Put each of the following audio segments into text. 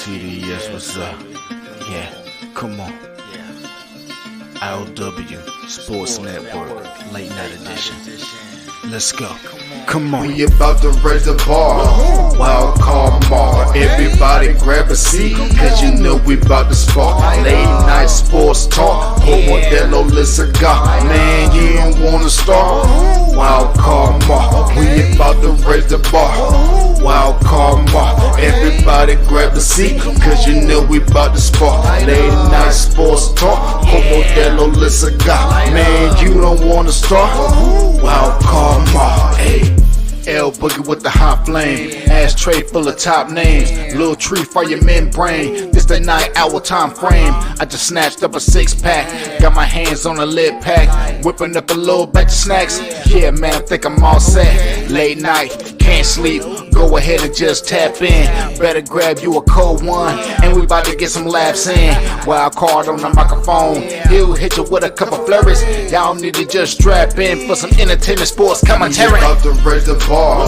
TDS, what's up? Yeah, come on. I.O.W. Sports Network, late night edition. Let's go. Come on. We about to raise the bar. Wild card mar. Everybody grab a seat, cause you know we about to spark. Late night sports talk. Modelo Lisaga. Man, you don't wanna start. Wild card mar. We about to raise the bar. Wild card mar. Everybody grab a seat, cause you know we about to spark. Late night sports talk. Modelo Lisaga. Man, you don't wanna start. Wild card mar. Hey. L Boogie with the hot flame, ashtray full of top names, little tree for your membrane. This the 9-hour time frame. I just snatched up a 6-pack, got my hands on a lid pack, whipping up a little batch of snacks. Yeah, man, I think I'm all set. Late night, can't sleep. Go ahead and just tap in. Better grab you a cold one, and we about to get some laughs in. Wild card on the microphone, he'll hit you with a couple flurries. Y'all need to just strap in for some entertainment sports commentary. We about to raise the bar,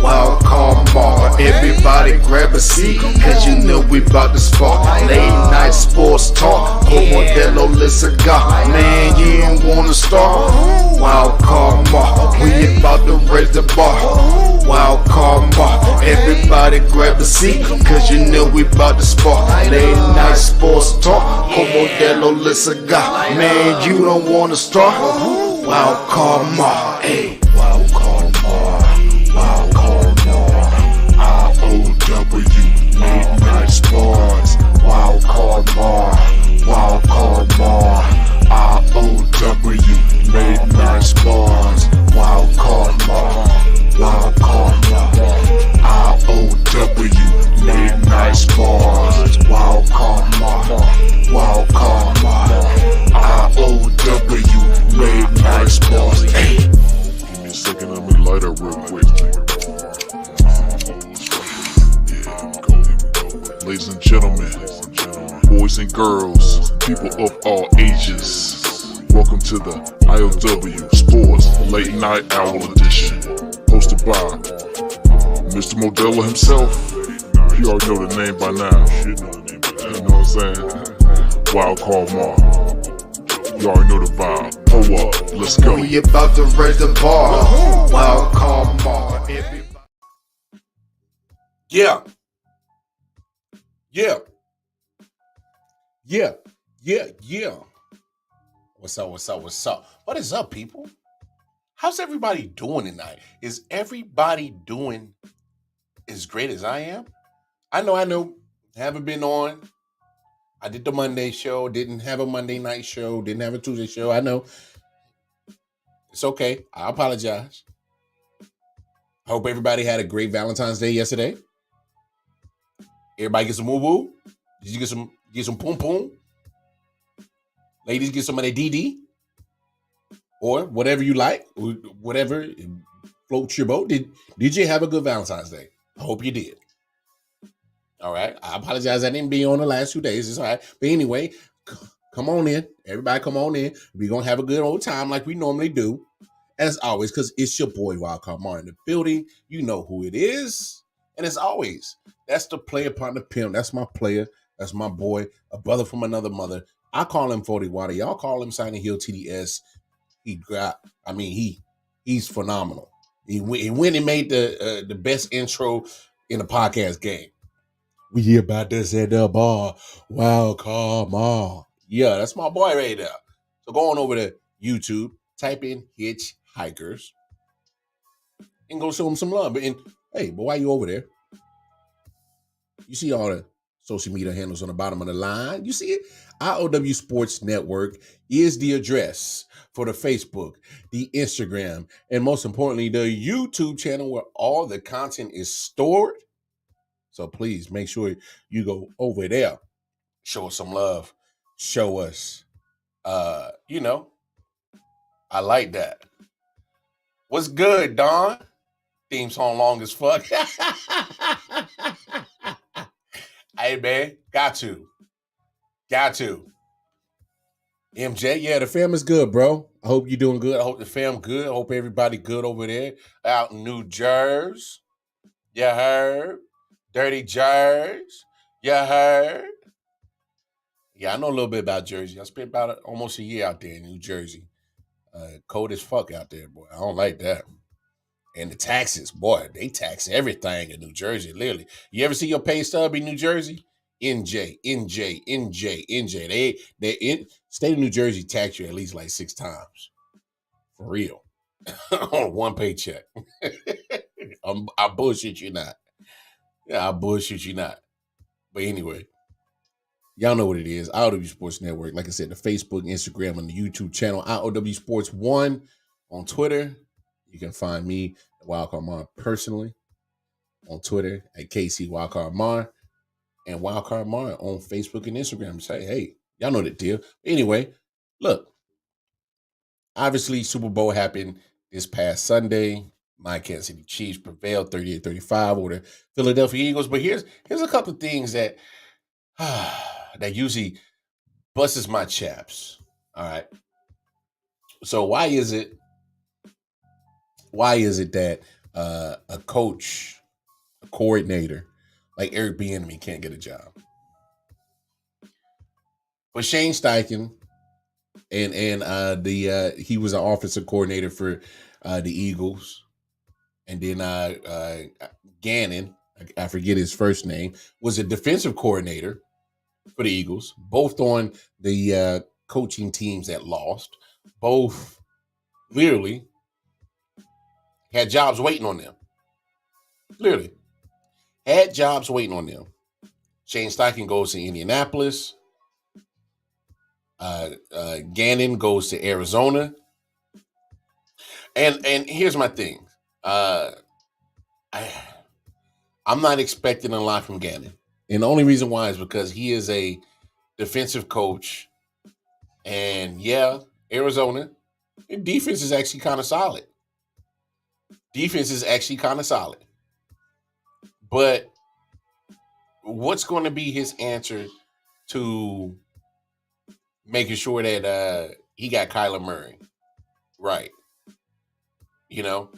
wild card bar. Everybody grab a seat, cause you know we about to spark. Late night sports talk, Modelo Lisaga. Man, you don't wanna start. Wild card bar, we about to raise the bar. Wild card bar. Everybody grab a seat, cause you know we about to spark. Late night sports talk, Modelo Lisaga. Man, you don't wanna start. Wild card mar, ayy. Wild card mar, wild card mar. I.O.W. late night sports. Wild card mar, wild card mar. I.O.W. late night sports. Wild card mar. Wild card mar. I.O.W. late night sports. Wild card mar. Wild card mar. I.O.W. late night sports. Hey. Give me a second, let me light up real quick. Ladies and gentlemen, boys and girls, people of all ages, welcome to the I.O.W. Sports Late Night Hour Edition, hosted by Mr. Modelo himself. You already know the name by now. You know what I'm saying? Wild Card Mar. You already know the vibe. Pull up, let's go. We about to raise the bar. Wild card mar. Yeah. Yeah. Yeah. Yeah. Yeah. What's up? What's up? What's up? What is up, people? How's everybody doing tonight? Is everybody doing as great as I am? I know. Haven't been on. I did the Monday show, didn't have a Monday night show, didn't have a Tuesday show. I know. It's okay. I apologize. I hope everybody had a great Valentine's Day yesterday. Everybody get some woo-woo? Did you get some poom-poom? Ladies, get some of that DD? Or whatever you like, whatever floats your boat. Did you have a good Valentine's Day? I hope you did. All right. I apologize. I didn't be on the last 2 days. It's all right. But anyway, come on in. Everybody come on in. We're going to have a good old time like we normally do. As always, because it's your boy, Wildcard Mar, in the building. You know who it is. And as always, that's the player partner pimp. That's my player. That's my boy. A brother from another mother. I call him 40 Water. Y'all call him Silent Hill TDS. He's phenomenal. He went and made the best intro in the podcast game. We about to set the bar. Wild card mar. Yeah, that's my boy right there. So go on over to YouTube, type in Hitchhikers, and go show him some love. But why you over there? You see all the social media handles on the bottom of the line. You see it? I.O.W. Sports Network is the address for the Facebook, the Instagram, and most importantly, the YouTube channel where all the content is stored. So please make sure you go over there. Show us some love. Show us, I like that. What's good, Don? Theme song long as fuck. Hey, man, got to. MJ, yeah, the fam is good, bro. I hope you're doing good. I hope the fam good. I hope everybody good over there out in New Jersey. You heard? Dirty Jersey. Yeah, heard. Yeah, I know a little bit about Jersey. I spent about almost a year out there in New Jersey. Cold as fuck out there, boy. I don't like that. And the taxes, boy, they tax everything in New Jersey, literally. You ever see your pay stub in New Jersey? NJ, NJ, NJ, NJ. They in state of New Jersey tax you at least like 6 times. For real. On one paycheck. I bullshit you not. Yeah, I bullshit you not. But anyway, y'all know what it is. I.O.W Sports Network. Like I said, the Facebook, Instagram, and the YouTube channel. I.O.W Sports 1 on Twitter. You can find me, Wildcard Mar, personally on Twitter at KC Wildcard Mar and Wildcard Mar on Facebook and Instagram. Say, hey, y'all know the deal. Anyway, look, obviously Super Bowl happened this past Sunday. My Kansas City Chiefs prevailed 38-35 over the Philadelphia Eagles. But here's a couple of things that that usually busts my chaps. All right. So why is it that a coach, a coordinator like Eric Bieniemy can't get a job? But Shane Steichen and he was an offensive coordinator for the Eagles, and then Gannon, I forget his first name, was a defensive coordinator for the Eagles, both on the coaching teams that lost. Both literally had jobs waiting on them. Literally had jobs waiting on them. Shane Steichen goes to Indianapolis. Gannon goes to Arizona. And here's my thing. I'm not expecting a lot from Gannon. And the only reason why is because he is a defensive coach. And yeah, Arizona, their defense is actually kind of solid. But what's going to be his answer to making sure that he got Kyler Murray right? You know,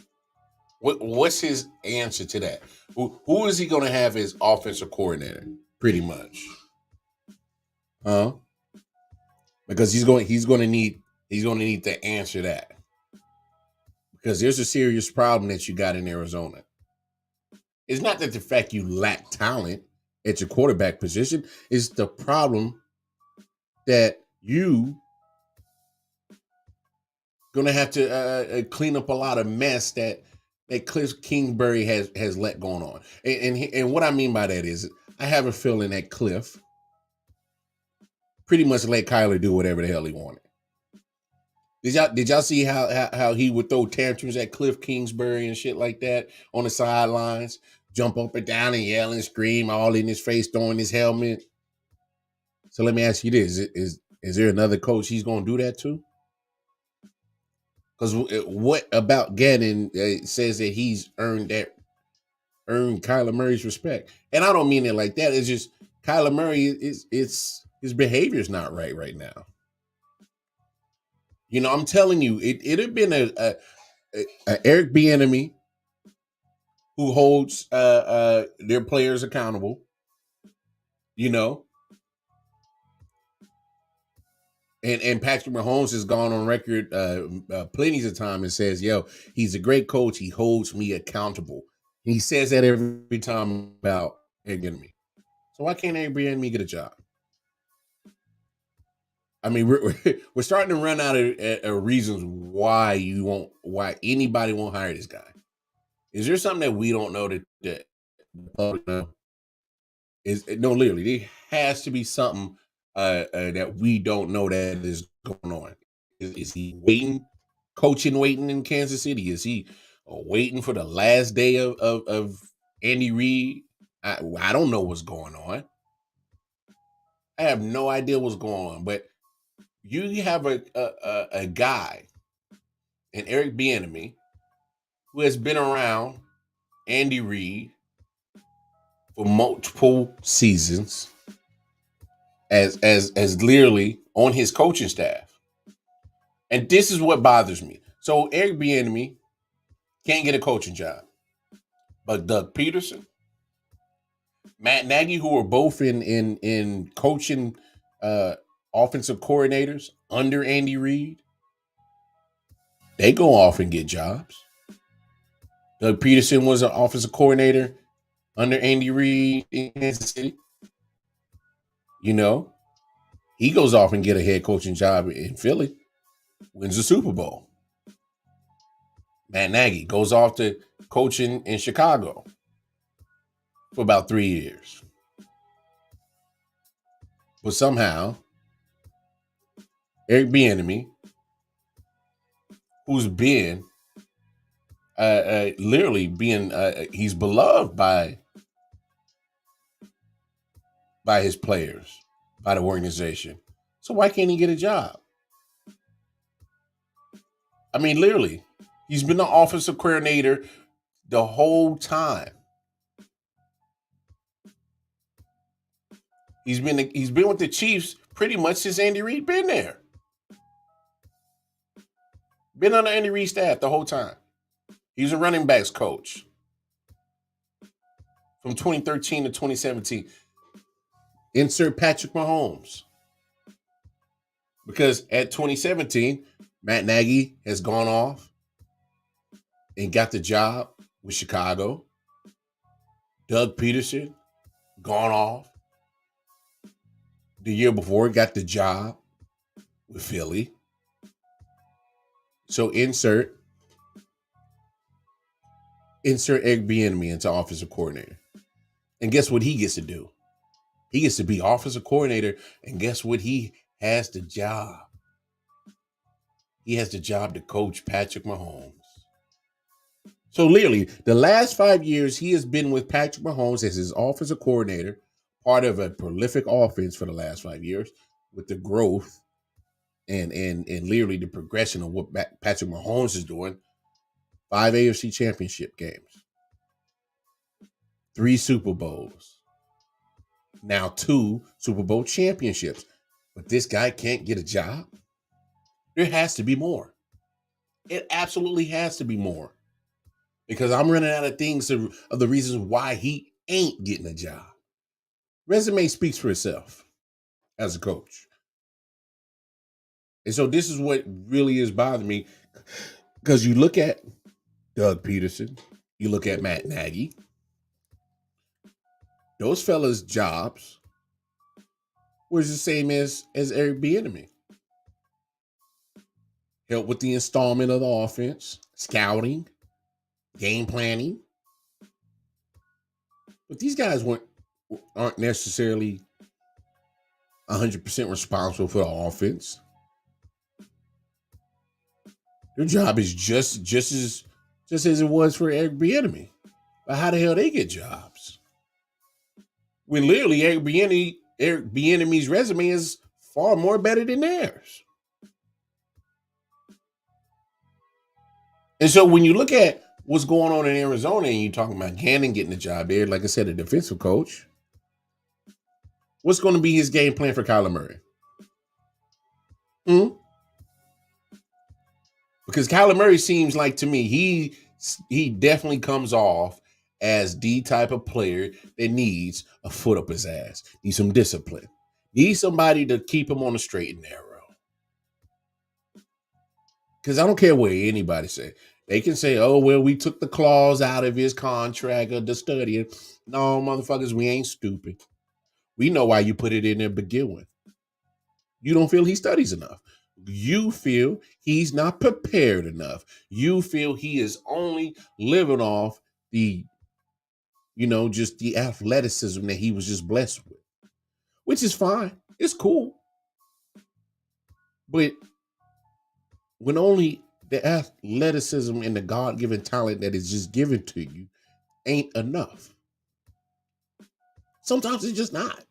what's his answer to that? Who is he going to have as offensive coordinator? Pretty much, huh? Because he's going to need to answer that, because there's a serious problem that you got in Arizona. It's not that the fact you lack talent at your quarterback position. It's the problem that you going to have to clean up a lot of mess that Cliff Kingsbury has let going on. And what I mean by that is, I have a feeling that Cliff pretty much let Kyler do whatever the hell he wanted. Did y'all see how he would throw tantrums at Cliff Kingsbury and shit like that on the sidelines, jump up and down and yell and scream all in his face, throwing his helmet? So let me ask you this: is there another coach he's going to do that to? Because what about Gannon says that he's earned Kyler Murray's respect? And I don't mean it like that. It's just Kyler Murray his behavior's not right now. You know, I'm telling you, it had been a Eric Bieniemy who holds their players accountable. You know, and Patrick Mahomes has gone on record plenty of time and says, "Yo, he's a great coach. He holds me accountable." He says that every time about Eric Bieniemy. So why can't Eric Bieniemy get a job? I mean, we're starting to run out of reasons why anybody won't hire this guy. Is there something that we don't know that the public know? No, literally, there has to be something that we don't know that is going on. Is he waiting in Kansas City? Is he waiting for the last day of Andy Reid? I don't know what's going on. I have no idea what's going on. But you have a guy in Eric Bieniemy who has been around Andy Reid for multiple seasons as literally on his coaching staff. And this is what bothers me. So Eric Bieniemy can't get a coaching job, but Doug Peterson, Matt Nagy, who are both in coaching offensive coordinators under Andy Reid, they go off and get jobs. Doug Peterson was an offensive coordinator under Andy Reid in Kansas City. You know, he goes off and get a head coaching job in Philly, wins the Super Bowl. Matt Nagy goes off to coaching in Chicago for about 3 years. But somehow, Eric Bieniemy, who's been literally being, he's beloved by his players, by the organization. So why can't he get a job? I mean, literally, he's been the offensive coordinator the whole time. He's been with the Chiefs pretty much since Andy Reid been there. Been on the Andy Reid staff the whole time. He's a running backs coach from 2013 to 2017. Insert Patrick Mahomes. Because at 2017, Matt Nagy has gone off and got the job with Chicago. Doug Peterson gone off. The year before, got the job with Philly. So insert Eric Bieniemy into offensive coordinator. And guess what he gets to do? He gets to be offensive coordinator, and guess what? He has the job. He has the job to coach Patrick Mahomes. So literally, the last 5 years, he has been with Patrick Mahomes as his offensive coordinator, part of a prolific offense for the last 5 years, with the growth and literally the progression of what Patrick Mahomes is doing. 5 AFC championship games, 3 Super Bowls, now 2 Super Bowl championships. But this guy can't get a job? There has to be more. It absolutely has to be more. Because I'm running out of things of the reasons why he ain't getting a job. Resume speaks for itself as a coach. And so this is what really is bothering me. Because you look at Doug Peterson, you look at Matt Nagy, those fellas' jobs was the same as Eric Bieniemy. Help with the installment of the offense, scouting, game planning. But these guys aren't necessarily 100% responsible for the offense. Their job is just as it was for Eric Bieniemy. But how the hell they get jobs? When literally Eric Bieniemy's resume is far more better than theirs. And so when you look at what's going on in Arizona and you're talking about Gannon getting a job there, like I said, a defensive coach, what's going to be his game plan for Kyler Murray? Because Kyler Murray seems like, to me, he definitely comes off as the type of player that needs a foot up his ass, needs some discipline, needs somebody to keep him on the straight and narrow. Because I don't care what anybody say. They can say, oh, well, we took the clause out of his contract or the studying. No, motherfuckers, we ain't stupid. We know why you put it in there to begin with. You don't feel he studies enough. You feel he's not prepared enough. You feel he is only living off the, just the athleticism that he was just blessed with, which is fine. It's cool. But when only the athleticism and the God-given talent that is just given to you ain't enough. Sometimes it's just not.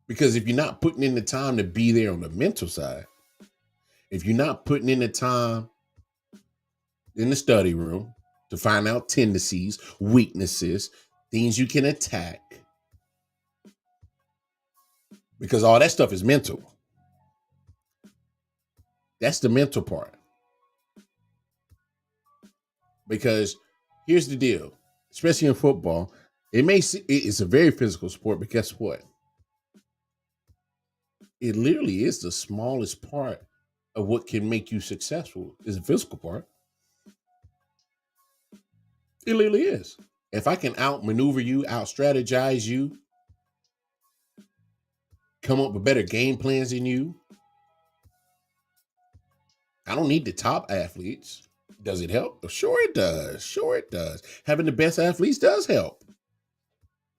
Because if you're not putting in the time to be there on the mental side, if you're not putting in the time in the study room to find out tendencies, weaknesses, things you can attack, because all that stuff is mental. That's the mental part. Because here's the deal, especially in football, It's a very physical sport, but guess what? It literally is the smallest part of what can make you successful is the physical part. It literally is. If I can outmaneuver you, out strategize you, come up with better game plans than you, I don't need the top athletes. Does it help? Sure it does. Sure it does. Having the best athletes does help.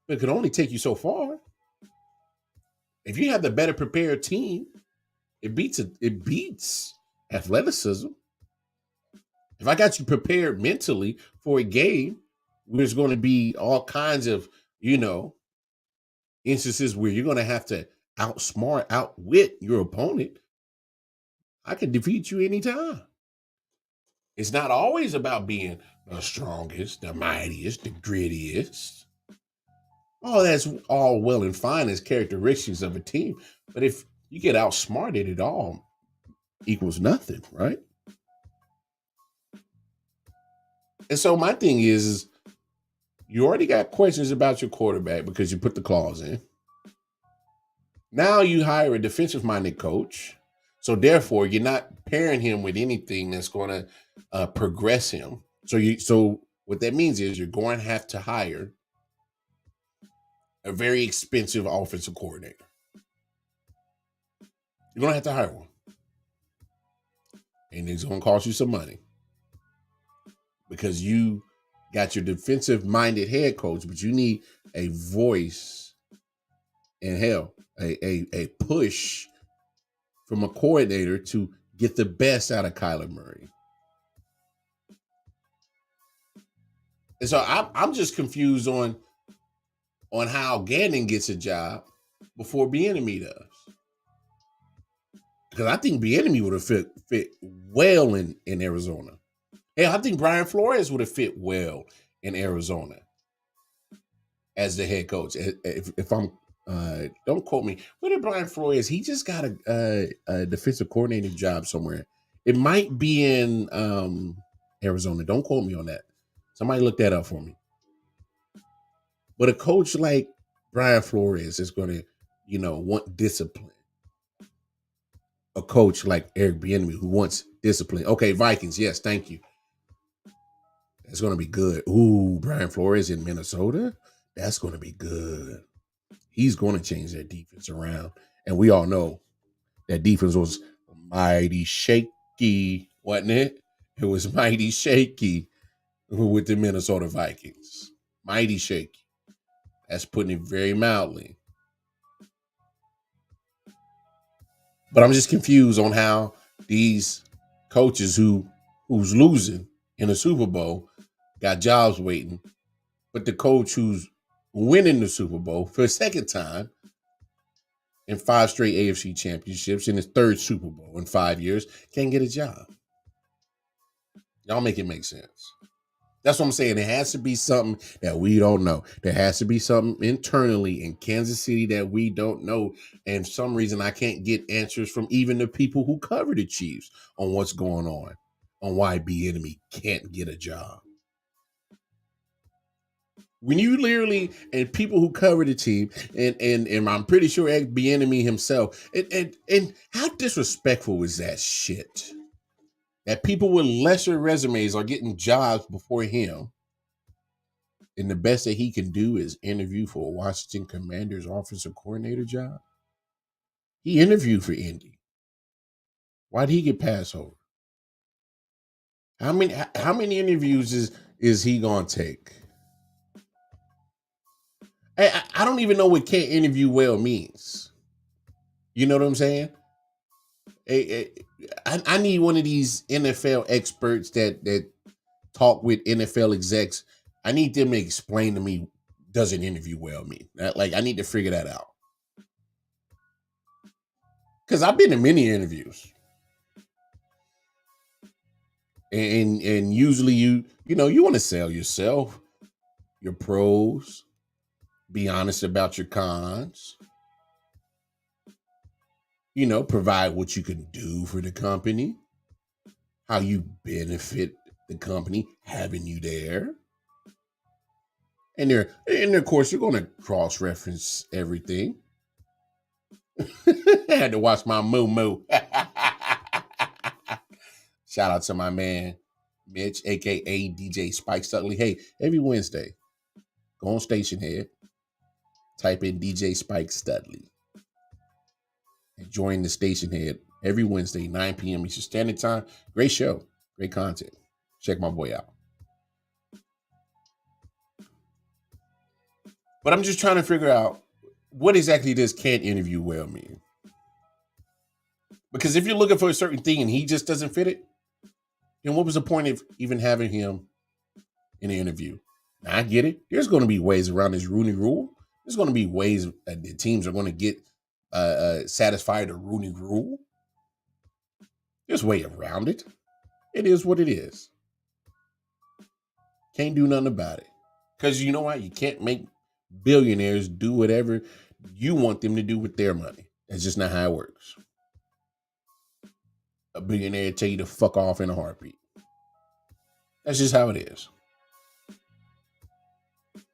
But it can only take you so far. If you have the better prepared team, it beats athleticism. If I got you prepared mentally for a game, there's going to be all kinds of, instances where you're going to have to outsmart, outwit your opponent. I can defeat you anytime. It's not always about being the strongest, the mightiest, the grittiest. Oh, that's all well and fine as characteristics of a team. But if you get outsmarted, it all equals nothing, right? And so my thing is you already got questions about your quarterback because you put the clause in. Now you hire a defensive minded coach. So therefore, you're not pairing him with anything that's going to progress him. So what that means is you're going to have to hire a very expensive offensive coordinator. You're going to have to hire one. And it's going to cost you some money because you got your defensive minded head coach, but you need a voice and hell, a push from a coordinator to get the best out of Kyler Murray. And so I'm just confused on how Gannon gets a job before Bieniemy does. Because I think Bieniemy would have fit well in Arizona. Hey, I think Brian Flores would have fit well in Arizona as the head coach. If I'm don't quote me. Where did Brian Flores? He just got a defensive coordinator job somewhere. It might be in Arizona. Don't quote me on that. Somebody look that up for me. But a coach like Brian Flores is going to, want discipline. A coach like Eric Bieniemy who wants discipline. Okay, Vikings. Yes, thank you. That's going to be good. Ooh, Brian Flores in Minnesota. That's going to be good. He's going to change that defense around. And we all know that defense was mighty shaky, wasn't it? It was mighty shaky with the Minnesota Vikings. Mighty shaky. That's putting it very mildly. But I'm just confused on how these coaches who's losing in the Super Bowl got jobs waiting, but the coach who's winning the Super Bowl for a second time in 5 straight AFC championships in his 3rd Super Bowl in 5 years can't get a job. Y'all make it make sense. That's what I'm saying. There has to be something that we don't know. There has to be something internally in Kansas City that we don't know. And for some reason, I can't get answers from even the people who cover the Chiefs on what's going on why Bieniemy can't get a job. When you literally, and people who cover the team, and I'm pretty sure Bieniemy himself, and how disrespectful is that shit? That people with lesser resumes are getting jobs before him. And the best that he can do is interview for a Washington Commanders offensive coordinator job. He interviewed for Indy. Why did he get passed over? How many interviews is he gonna take? I don't even know what can't interview well means. You know what I'm saying? I need one of these NFL experts that talk with NFL execs. I need them to explain to me, does an interview well mean? Like, I need to figure that out. Because I've been in many interviews. And usually you want to sell yourself, your pros, be honest about your cons, provide what you can do for the company, how you benefit the company having you there. And of course, you're going to cross-reference everything. I had to watch my moo. Shout out to my man, Mitch, a.k.a. DJ Spike Studley. Hey, every Wednesday, go on Station Head, type in DJ Spike Studley, and join the Station Head every Wednesday, 9 p.m. Eastern Standard Time. Great show, great content. Check my boy out. But I'm just trying to figure out what exactly does can't interview well mean? Because if you're looking for a certain thing and he just doesn't fit it, then what was the point of even having him in the interview? Now, I get it. There's going to be ways around this Rooney Rule. There's going to be ways that the teams are going to get satisfy the Rooney Rule. There's a way around it. It is what it is. Can't do nothing about it. Because you know what? You can't make billionaires do whatever you want them to do with their money. That's just not how it works. A billionaire tell you to fuck off in a heartbeat. That's just how it is.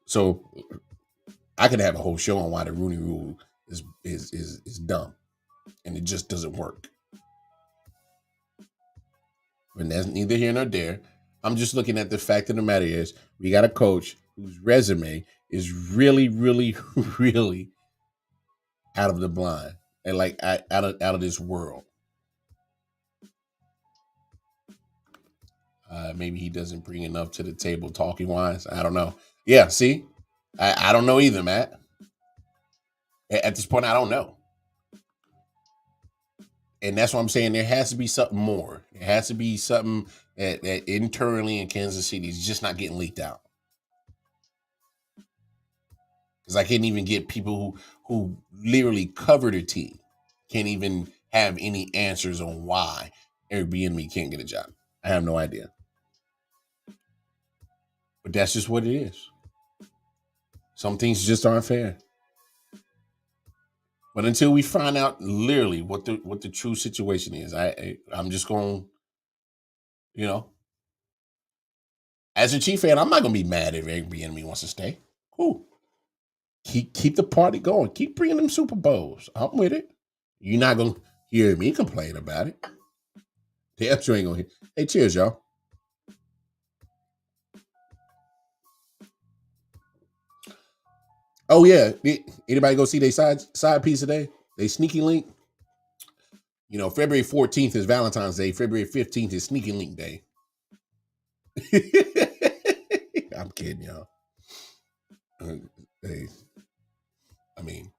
So I could have a whole show on why the Rooney Rule is dumb and it just doesn't work. But that's neither here nor there. I'm just looking at the fact of the matter is we got a coach whose resume is really, really, really out of the blind and like out of this world. Maybe he doesn't bring enough to the table talking wise. I don't know. Yeah, see? I don't know either, Matt. At this point, I don't know. And that's what I'm saying. There has to be something more. There has to be something that internally in Kansas City is just not getting leaked out. Because I can't even get people who literally cover the team can't even have any answers on why Airbnb can't get a job. I have no idea. But that's just what it is. Some things just aren't fair. But until we find out literally what the true situation is, I'm just going, as a Chief fan, I'm not going to be mad if Airbnb wants to stay. Cool. Keep the party going. Keep bringing them Super Bowls. I'm with it. You're not going to hear me complain about it. Damn sure ain't going to hear. Hey, cheers, y'all. Oh, yeah. Anybody go see their side piece today? They sneaky link? February 14th is Valentine's Day. February 15th is Sneaky Link Day. I'm kidding, y'all. Hey, I mean,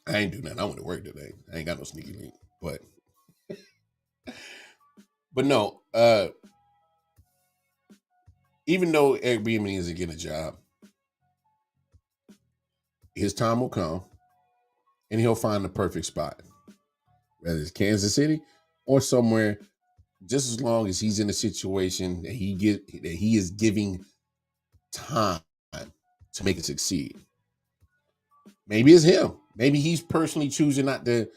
I ain't doing nothing. I went to work today. I ain't got no sneaky link. But no, even though Airbnb isn't getting a job, his time will come and he'll find the perfect spot. Whether it's Kansas City or somewhere, just as long as he's in a situation that he is giving time to make it succeed. Maybe it's him. Maybe he's personally choosing not to,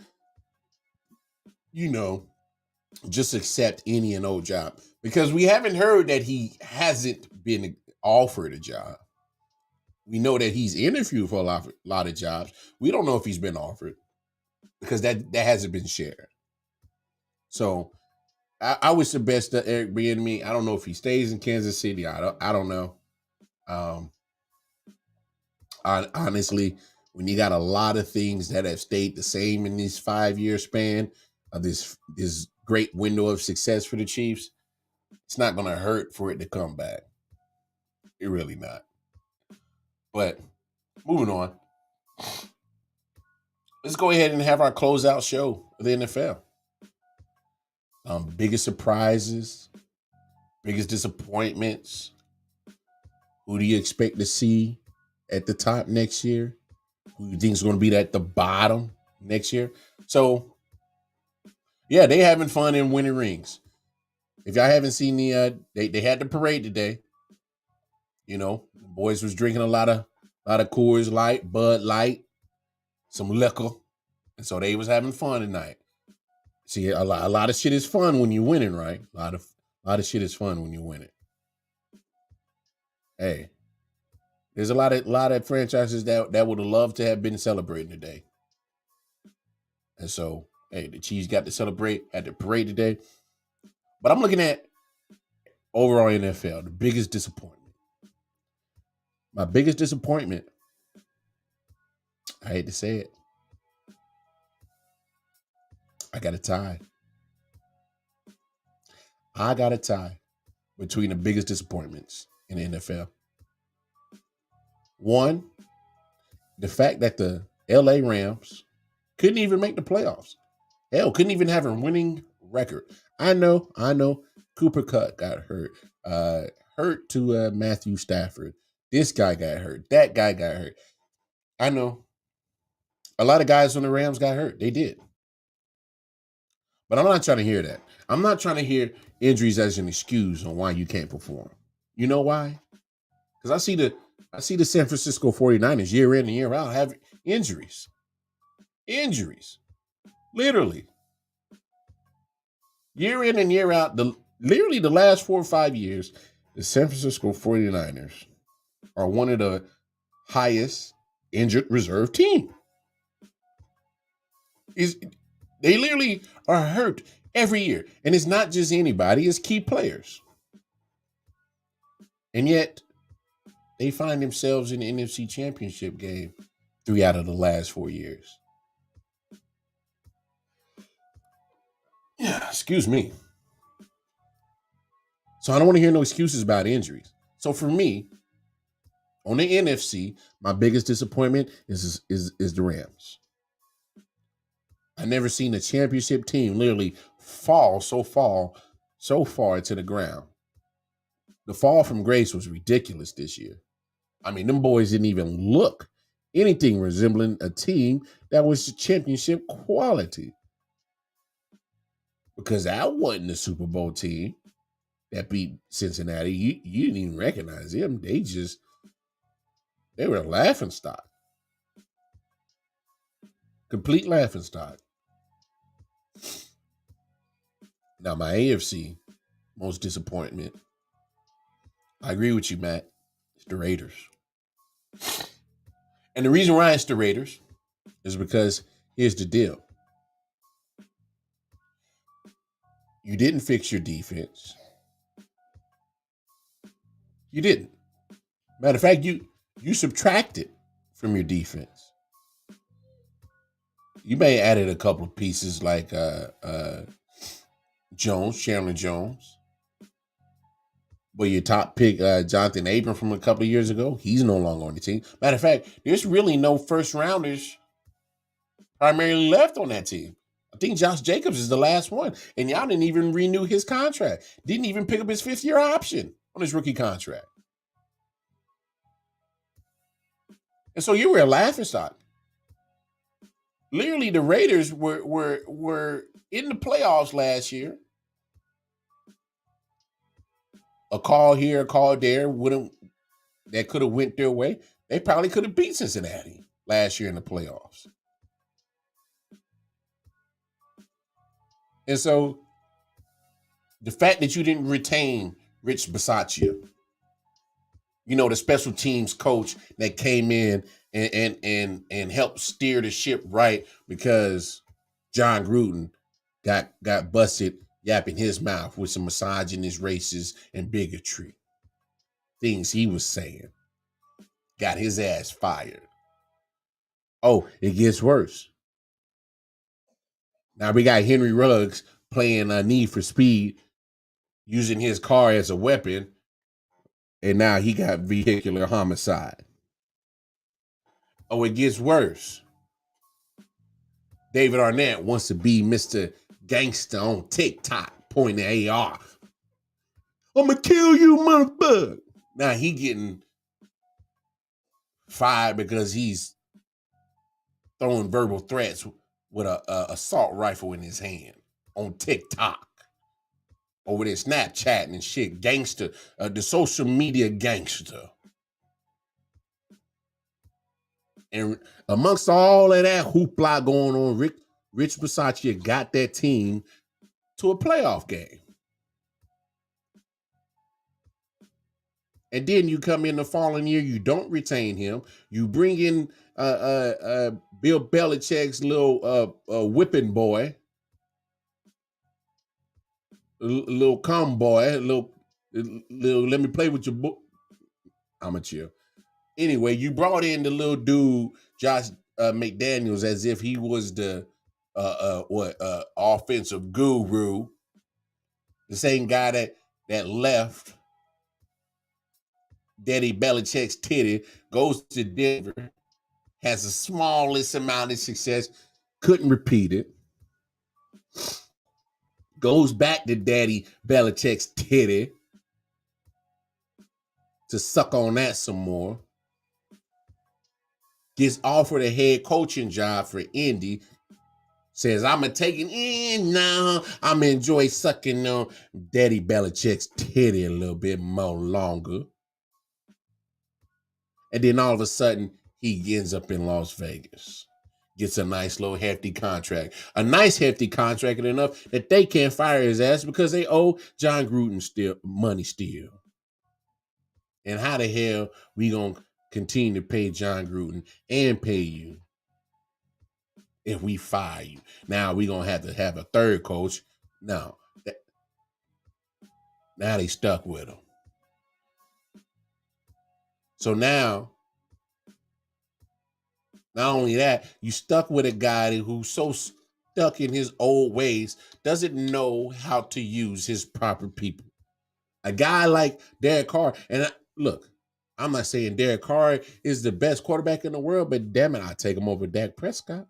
just accept any and old job. Because we haven't heard that he hasn't been offered a job. We know that he's interviewed for a lot of jobs. We don't know if he's been offered because that hasn't been shared. So I wish the best to Eric Bieniemy. I don't know if he stays in Kansas City. I don't know. Honestly, when you got a lot of things that have stayed the same in this 5-year span of this great window of success for the Chiefs, it's not going to hurt for it to come back. It really not. But moving on, let's go ahead and have our closeout show of the NFL. Biggest surprises, biggest disappointments. Who do you expect to see at the top next year? Who do you think is going to be at the bottom next year? So, yeah, they having fun and winning rings. If y'all haven't seen they had the parade today. The boys was drinking a lot of Coors Light, Bud Light, some liquor, and so they was having fun tonight. See, a lot of shit is fun when you're winning, right? A lot of shit is fun when you're winning. Hey, There's a lot of franchises that would have loved to have been celebrating today. And so, hey, the Chiefs got to celebrate at the parade today. But I'm looking at overall NFL, the biggest disappointment. My biggest disappointment, I hate to say it, I got a tie. I got a tie between the biggest disappointments in the NFL. One, the fact that the LA Rams couldn't even make the playoffs. Hell, couldn't even have a winning record. I know. Cooper Kupp got hurt. Hurt to Matthew Stafford. This guy got hurt. That guy got hurt. I know. A lot of guys on the Rams got hurt. They did. But I'm not trying to hear that. I'm not trying to hear injuries as an excuse on why you can't perform. You know why? Because I see the San Francisco 49ers year in and year out have injuries. Injuries. Literally. Year in and year out, literally the last 4 or 5 years, the San Francisco 49ers are one of the highest injured reserve team. They literally are hurt every year. And it's not just anybody, it's key players. And yet, they find themselves in the NFC Championship game 3 out of the last 4 years. Yeah, excuse me. So I don't want to hear no excuses about injuries. So for me, on the NFC, my biggest disappointment is the Rams. I never seen a championship team literally fall so far to the ground. The fall from grace was ridiculous this year. I mean, them boys didn't even look anything resembling a team that was championship quality. Because that wasn't the Super Bowl team that beat Cincinnati. You didn't even recognize them. They were a laughingstock. Complete laughingstock. Now, my AFC, most disappointment. I agree with you, Matt. It's the Raiders. And the reason why it's the Raiders is because here's the deal. You didn't fix your defense. You didn't. Matter of fact, you subtracted from your defense. You may have added a couple of pieces like Chandler Jones. But your top pick, Jonathan Abram from a couple of years ago, he's no longer on the team. Matter of fact, there's really no first rounders primarily left on that team. I think Josh Jacobs is the last one. And y'all didn't even renew his contract. Didn't even pick up his 5th-year option on his rookie contract. And so you were a laughingstock. Literally, the Raiders were in the playoffs last year. A call here, a call there, that could have went their way. They probably could have beat Cincinnati last year in the playoffs. And so the fact that you didn't retain Rich Bisaccia, the special teams coach that came in and helped steer the ship right, because John Gruden got busted yapping his mouth with some misogynist, racist, and bigotry. Things he was saying. Got his ass fired. Oh, it gets worse. Now we got Henry Ruggs playing Need for Speed, using his car as a weapon, and now he got vehicular homicide. Oh, it gets worse. David Arnett wants to be Mr. Gangster on TikTok, pointing AR. I'm gonna kill you, motherfucker. Now he getting fired because he's throwing verbal threats with a assault rifle in his hand on TikTok. Over there Snapchatting and shit. Gangster. The social media gangster. And amongst all of that hoopla going on, Rich Bisaccia got that team to a playoff game. And then you come in the following year, you don't retain him. You bring in Bill Belichick's little whipping boy, little cum boy, little let me play with your book. I'm a chill. Anyway, you brought in the little dude, Josh McDaniels, as if he was the offensive guru. The same guy that left Daddy Belichick's titty, goes to Denver, has the smallest amount of success, couldn't repeat it. Goes back to Daddy Belichick's titty to suck on that some more. Gets offered a head coaching job for Indy. Says, I'm going to take it in now. I'm going to enjoy sucking on Daddy Belichick's titty a little bit more longer. And then all of a sudden, he ends up in Las Vegas. Gets a nice little hefty contract. A nice hefty contract enough that they can't fire his ass because they owe John Gruden money still. And how the hell we going to continue to pay John Gruden and pay you if we fire you? Now we going to have a third coach. No. Now they stuck with him. So now, not only that, you stuck with a guy who's so stuck in his old ways, doesn't know how to use his proper people. A guy like Derek Carr, and look, I'm not saying Derek Carr is the best quarterback in the world, but damn it, I take him over Dak Prescott.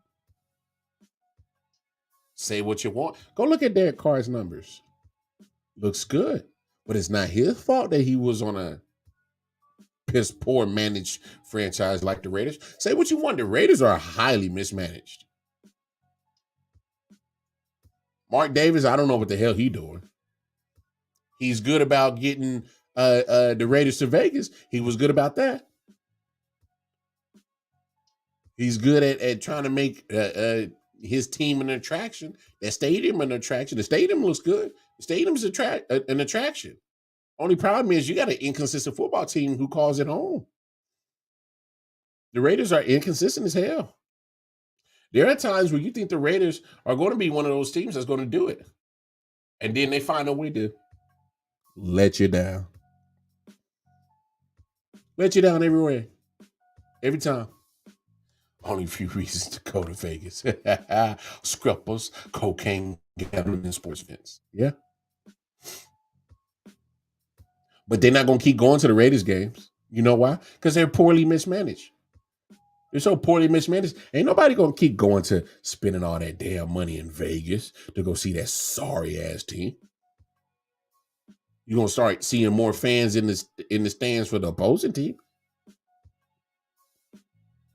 Say what you want. Go look at Derek Carr's numbers. Looks good, but it's not his fault that he was on a piss poor managed franchise like the Raiders. Say what you want. The Raiders are highly mismanaged. Mark Davis, I don't know what the hell he's doing. He's good about getting the Raiders to Vegas. He was good about that. He's good at trying to make his team an attraction. That stadium an attraction. The stadium looks good. The stadium's an attraction. Only problem is you got an inconsistent football team who calls it home. The Raiders are inconsistent as hell. There are times where you think the Raiders are going to be one of those teams that's going to do it. And then they find a way to let you down. Let you down everywhere. Every time. Only a few reasons to go to Vegas. Scruppers, cocaine, gambling, and sports events. Yeah. But they're not going to keep going to the Raiders games. You know why? Because they're poorly mismanaged. They're so poorly mismanaged. Ain't nobody going to keep going to spending all that damn money in Vegas to go see that sorry-ass team. You're going to start seeing more fans in the stands for the opposing team.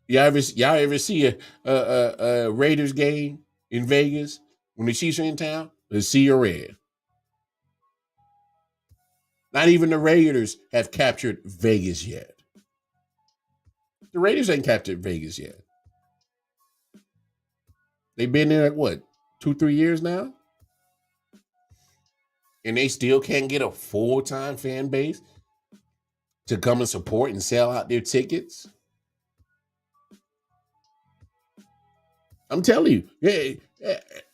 Y'all ever see a Raiders game in Vegas when the Chiefs are in town? The sea or red. Not even the Raiders have captured Vegas yet. The Raiders ain't captured Vegas yet. They've been there, 2-3 years now? And they still can't get a full-time fan base to come and support and sell out their tickets? I'm telling you,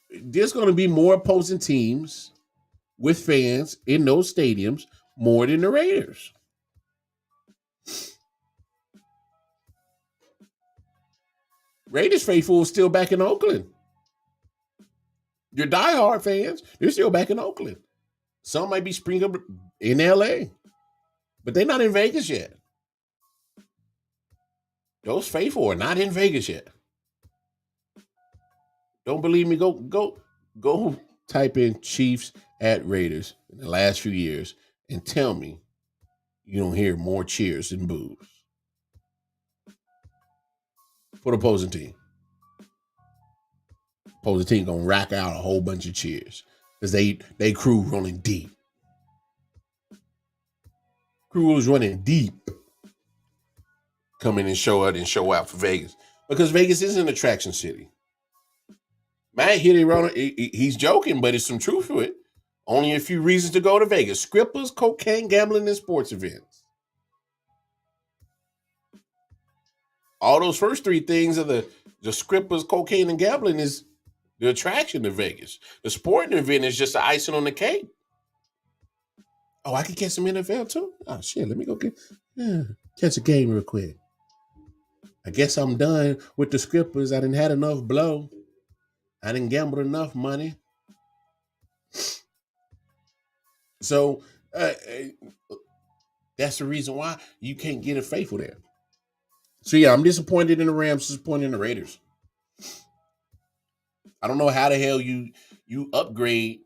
there's going to be more opposing teams with fans in those stadiums more than the Raiders. Raiders faithful is still back in Oakland. Your diehard fans, they're still back in Oakland. Some might be sprinkled in LA, but they're not in Vegas yet. Those faithful are not in Vegas yet. Don't believe me? Go type in Chiefs at Raiders in the last few years and tell me you don't hear more cheers than boos for the opposing team. Opposing team gonna rack out a whole bunch of cheers because they crew running deep. Crew was running deep. Come in and show out for Vegas because Vegas is an attraction city. Matt hit it wrong. He's joking, but it's some truth to it. Only a few reasons to go to Vegas: strippers, cocaine, gambling, and sports events. all those first three things of the scrippers, cocaine, and gambling is the attraction to Vegas. The sporting event is just the icing on the cake. Oh, I can catch some NFL too? Oh, shit. Let me go catch a game real quick. I guess I'm done with the scrippers. I didn't had enough blow. I didn't gamble enough money. So that's the reason why you can't get it faithful there. So, yeah, I'm disappointed in the Rams, disappointed in the Raiders. I don't know how the hell you upgrade,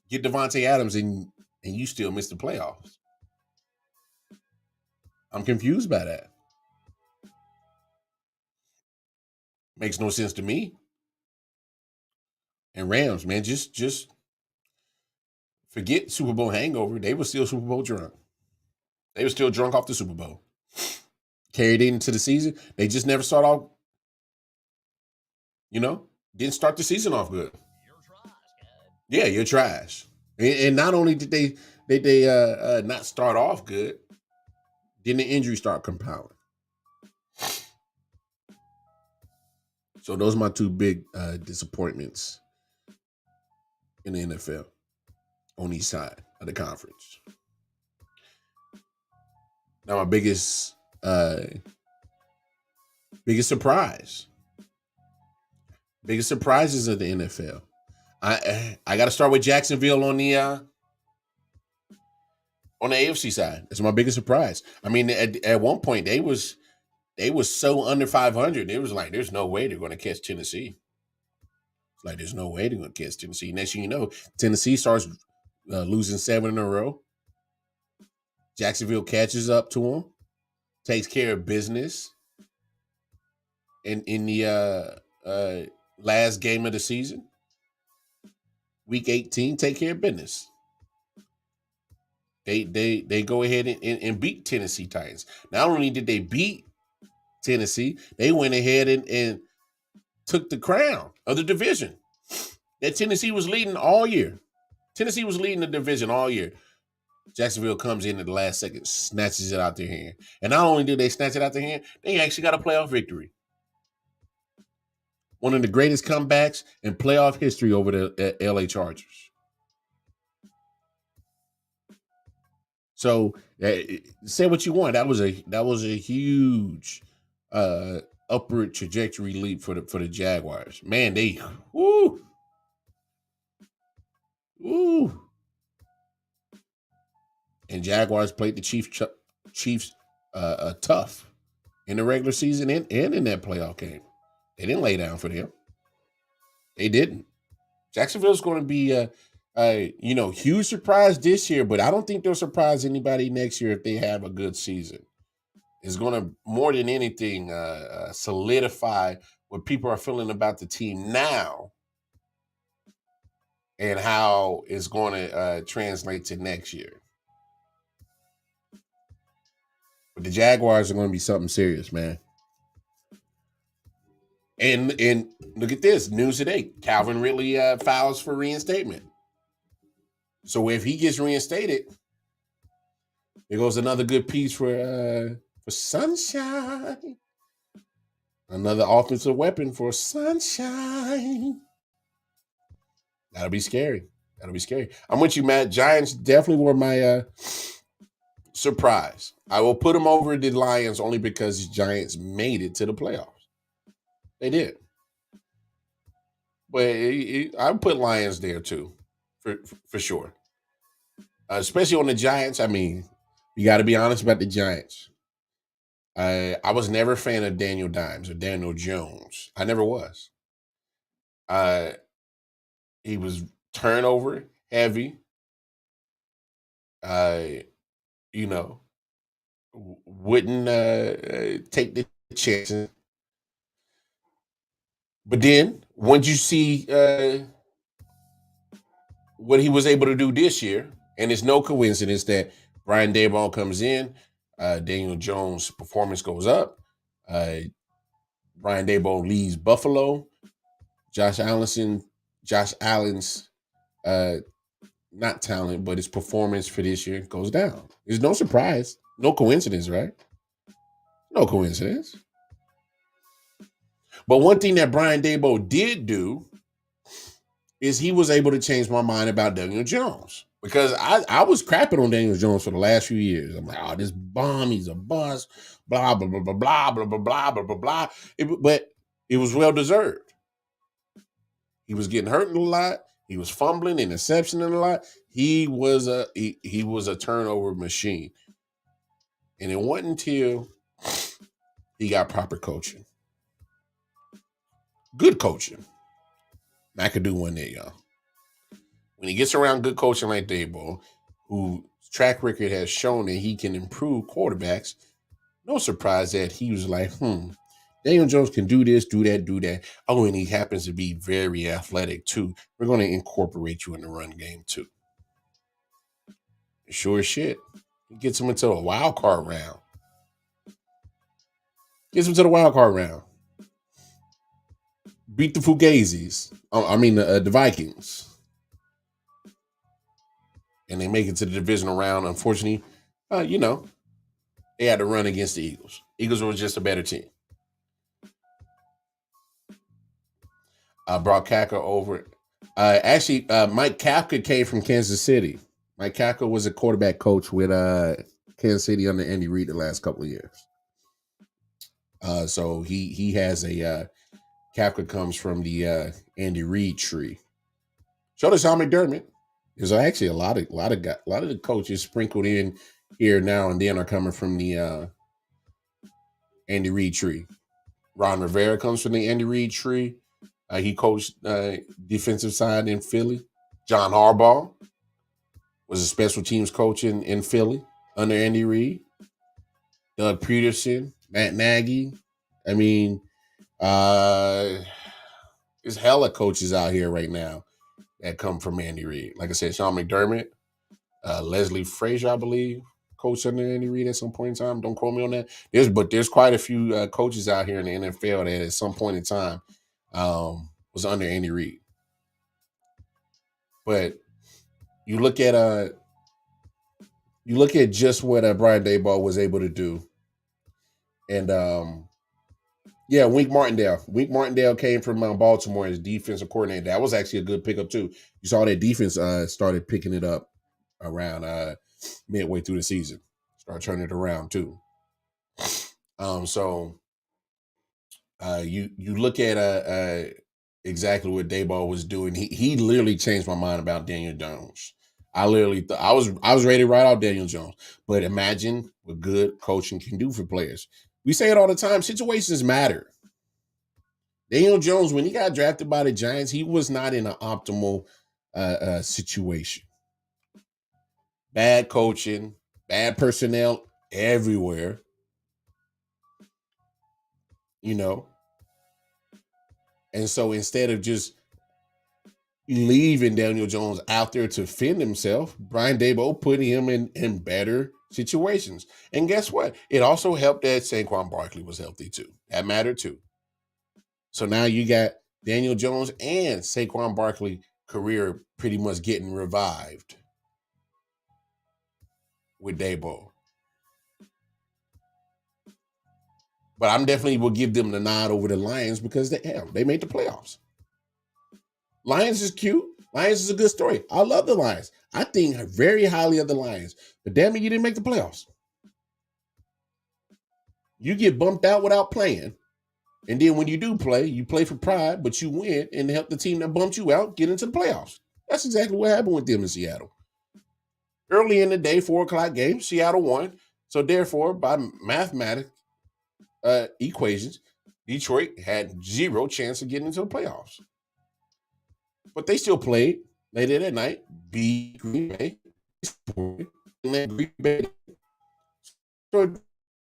get Devontae Adams, and you still miss the playoffs. I'm confused by that. Makes no sense to me. And Rams, man, just forget Super Bowl hangover. They were still Super Bowl drunk. They were still drunk off the Super Bowl. Carried into the season. They just never start off, didn't start the season off good. Yeah, you're trash. And not only did they not start off good, then the injury start compounding. So those are my two big disappointments in the NFL on each side of the conference. Now my biggest surprise. Biggest surprises of the NFL. I got to start with Jacksonville on the AFC side. That's my biggest surprise. I mean, at one point they was so under 500. It was like there's no way they're going to catch Tennessee. It's like there's no way they're going to catch Tennessee. Next thing you know, Tennessee starts losing 7 in a row. Jacksonville catches up to them, takes care of business. In the last game of the season, week 18, take care of business. They go ahead and beat Tennessee Titans. Not only did they beat Tennessee, they went ahead and took the crown of the division that Tennessee was leading all year. Tennessee was leading the division all year. Jacksonville comes in at the last second, snatches it out their hand. And not only did they snatch it out their hand, they actually got a playoff victory. One of the greatest comebacks in playoff history over the LA Chargers. So say what you want. That was a huge upward trajectory leap for the Jaguars. Man, they woo. And Jaguars played the Chiefs tough in the regular season and in that playoff game. They didn't lay down for them. They didn't. Jacksonville's going to be a huge surprise this year, but I don't think they'll surprise anybody next year if they have a good season. It's going to, more than anything, solidify what people are feeling about the team now and how it's going to translate to next year. But the Jaguars are going to be something serious, man. And look at this, news today. Calvin Ridley files for reinstatement. So if he gets reinstated, there goes another good piece for Sunshine. Another offensive weapon for Sunshine. That'll be scary. I'm with you, Matt. Giants definitely were my surprise. I will put them over the Lions only because the Giants made it to the playoffs. They did. But I put Lions there too, for sure. Especially on the Giants. I mean, you got to be honest about the Giants. I was never a fan of Daniel Dimes or Daniel Jones. I never was. He was turnover heavy. Wouldn't take the chances. But then, once you see what he was able to do this year, and it's no coincidence that Brian Daboll comes in, Daniel Jones' performance goes up. Brian Daboll leaves Buffalo. Josh Allen's not talent, but his performance for this year goes down. There's no surprise, no coincidence, right? No coincidence. But one thing that Brian Daboll did do is he was able to change my mind about Daniel Jones. Because I was crapping on Daniel Jones for the last few years. I'm like, oh, this bum, he's a bust, blah, blah, blah, blah, blah, blah, blah, blah, blah, blah, blah. But it was well deserved. He was getting hurt a lot. He was fumbling, interception a lot. He was a turnover machine. And it wasn't until he got proper coaching. Good coaching. McAdoo won there, y'all. When he gets around good coaching like Daboll, whose track record has shown that he can improve quarterbacks, no surprise that he was like, Daniel Jones can do this, do that, do that. Oh, and he happens to be very athletic too. We're going to incorporate you in the run game too. Sure as shit. He gets him into a wild card round. Beat the Fugazis. The Vikings. And they make it to the divisional round. Unfortunately, they had to run against the Eagles. Eagles were just a better team. Brought Kafka over. Mike Kafka came from Kansas City. Mike Kafka was a quarterback coach with Kansas City under Andy Reid the last couple of years. So he has a Kafka comes from the Andy Reid tree. So does Sean McDermott. There's actually a lot of the coaches sprinkled in here now and then are coming from the Andy Reid tree. Ron Rivera comes from the Andy Reid tree. He coached defensive side in Philly. John Harbaugh was a special teams coach in Philly under Andy Reid. Doug Peterson, Matt Nagy. I mean, there's hella coaches out here right now that come from Andy Reid. Like I said, Sean McDermott, Leslie Frazier, I believe, coached under Andy Reid at some point in time. Don't quote me on that. There's quite a few coaches out here in the NFL that at some point in time was under Andy Reid. But you look at just what Brian Daboll was able to do, and Wink Martindale. Wink Martindale came from Baltimore as defensive coordinator. That was actually a good pickup too. You saw that defense started picking it up around midway through the season. Start turning it around too. You look at exactly what Daboll was doing. He literally changed my mind about Daniel Jones. I literally thought I was ready to write out Daniel Jones. But imagine what good coaching can do for players. We say it all the time. Situations matter. Daniel Jones, when he got drafted by the Giants, he was not in an optimal situation. Bad coaching, bad personnel everywhere. And so instead of just leaving Daniel Jones out there to fend himself, Brian Daboll put him in better situations. And guess what? It also helped that Saquon Barkley was healthy too. That mattered too. So now you got Daniel Jones and Saquon Barkley career pretty much getting revived with Daboll. But I'm definitely will give them the nod over the Lions because they made the playoffs. Lions is cute. Lions is a good story. I love the Lions. I think very highly of the Lions. But damn it, you didn't make the playoffs. You get bumped out without playing. And then when you do play, you play for pride, but you win and help the team that bumped you out get into the playoffs. That's exactly what happened with them in Seattle. Early in the day, 4:00 game, Seattle won. So therefore, by mathematical equations, Detroit had zero chance of getting into the playoffs. But they still played later that night, beat Green Bay, and let Green Bay. So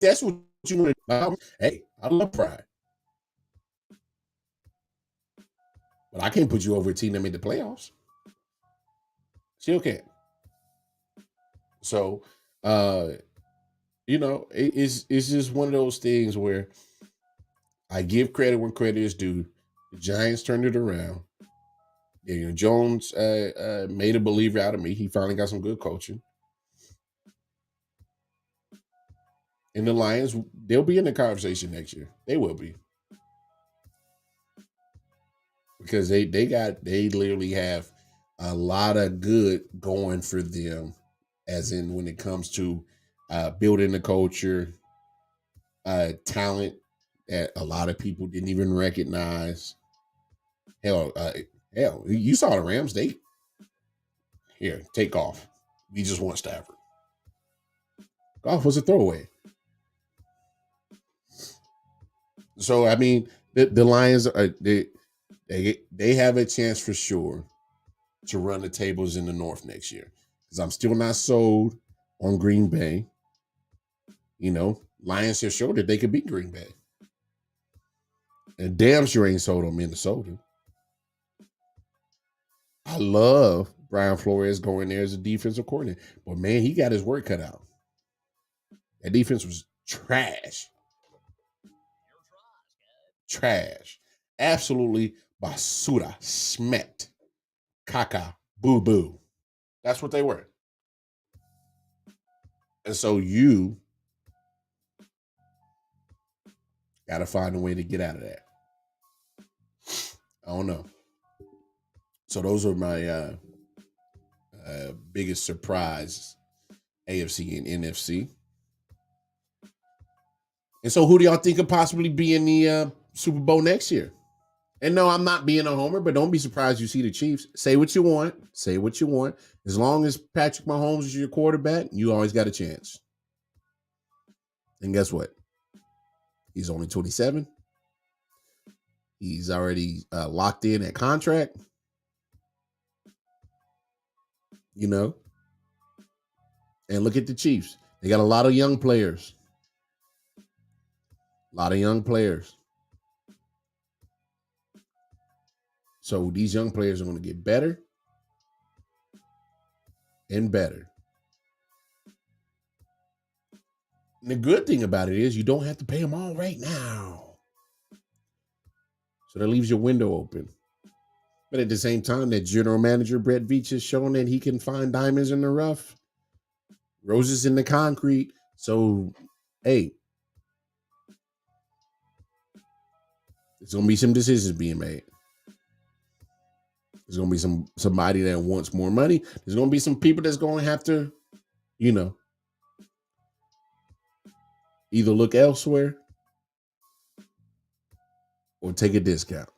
that's what you want to do. Hey, I love pride. But I can't put you over a team that made the playoffs. Still can't. So, it's just one of those things where I give credit when credit is due. The Giants turned it around. Daniel Jones made a believer out of me. He finally got some good coaching. And the Lions, they'll be in the conversation next year. They will be. because they literally have a lot of good going for them, as in when it comes to building the culture, talent that a lot of people didn't even recognize. Hell, you saw the Rams. They here take off. We just want Stafford. Golf was a throwaway. So I mean, the Lions are they have a chance for sure to run the tables in the North next year, because I'm still not sold on Green Bay. You know, Lions have showed that they could beat Green Bay, and damn sure ain't sold on Minnesota. I love Brian Flores going there as a defensive coordinator, but man, he got his work cut out. That defense was trash. Trash. Absolutely basura. Smet. Caca. Boo boo. That's what they were. And so you got to find a way to get out of that. I don't know. So those are my biggest surprises, AFC and NFC. And so who do y'all think could possibly be in the Super Bowl next year? And no, I'm not being a homer, but don't be surprised you see the Chiefs. Say what you want. Say what you want. As long as Patrick Mahomes is your quarterback, you always got a chance. And guess what? He's only 27. He's already locked in at contract. You know? And look at the Chiefs. They got a lot of young players. A lot of young players. So these young players are going to get better and better. And the good thing about it is you don't have to pay them all right now. So that leaves your window open. But at the same time, that general manager, Brett Veach, has shown that he can find diamonds in the rough, roses in the concrete. So, hey, there's going to be some decisions being made. There's going to be somebody that wants more money. There's going to be some people that's going to have to, you know, either look elsewhere or take a discount.